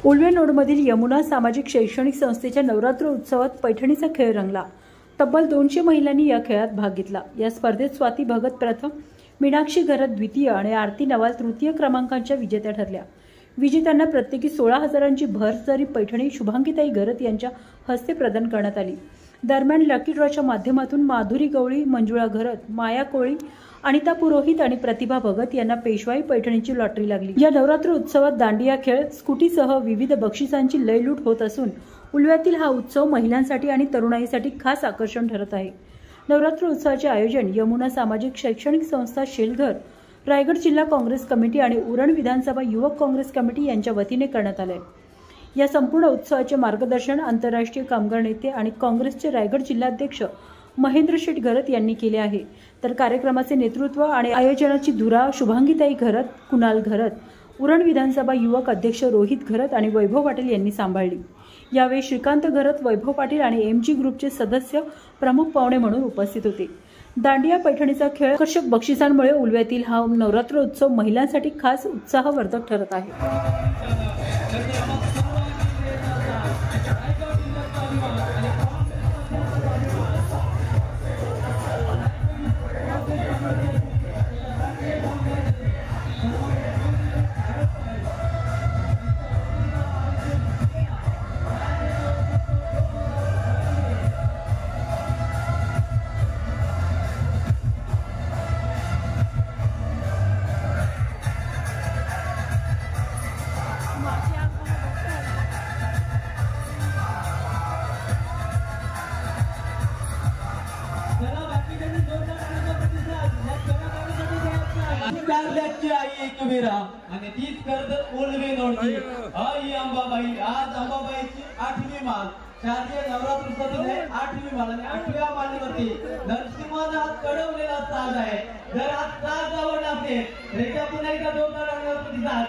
उल्वे नोडमधील यमुना सामाजिक शैक्षणिक संस्थेच्या नवरात्र उत्सवात पैठणीचा खेळ रंगला। तब्बल 200 महिलांनी या खेळात भाग घेतला। या स्पर्धेत स्वाती भगत प्रथम, मीनाक्षी घरत द्वितीय आणि आरती नवाल तृतीय क्रमांकांच्या विजेत्या ठरल्या। विजेत्यांना प्रत्येकी 16,000ची भरजरी पैठणी शुभांगीताई घरत यांच्या हस्ते प्रदान करण्यात आली। दरम्यान लकी ड्रॉच्या माध्यमातून माधुरी गवळी, मंजुळा घरत, माया कोळी, अनिता पुरोहित आणि प्रतिभा भगत यांना पेशवाई पैठणीची लॉटरी लागली। या नवरात्र उत्सवात दांडिया खेळ, स्कूटीसह विविध बक्षिसांची लयलूट होत असून उल्व्यातील हा उत्सव महिलांसाठी आणि तरुणाईसाठी खास आकर्षण ठरत आहे। नवरात्र उत्सवाचे आयोजन यमुना सामाजिक शैक्षणिक संस्था शेलघर, रायगड जिल्हा काँग्रेस कमिटी आणि उरण विधानसभा युवक काँग्रेस कमिटी यांच्या वतीने करण्यात आले। या संपूर्ण उत्सवाचे मार्गदर्शन आंतरराष्ट्रीय कामगार नेते आणि काँग्रेसचे रायगड जिल्हाध्यक्ष महेंद्र शेठ घरत यांनी केले आहे। तर कार्यक्रमाचे नेतृत्व आणि आयोजनाची धुरा शुभांगीताई घरत, कुणाल घरत, उरण विधानसभा युवक अध्यक्ष रोहित घरत आणि वैभव पाटील यांनी सांभाळली। यावेळी श्रीकांत घरत, वैभव पाटील आणि एमजी ग्रुपचे सदस्य प्रमुख पाहुणे म्हणून उपस्थित होते। दांडिया पैठणीचा खेळ, आकर्षक बक्षिसांमुळे उल्व्यातील हा नवरात्र उत्सव महिलांसाठी खास उत्साहवर्धक ठरत आहे। आणि तीच करत उल्वे नोडची आई अंबाबाई। आज अंबाबाईची 8वी माळ, शारदीय नवरात्र उत्सवाची 8वी माळ आणि 8व्या माळेवरती नरसिंहाचा हात कडवलेला साज आहे। जर आज साज आवडला असेल तर पुन्हा एकदा जोरदार प्रतिसाद।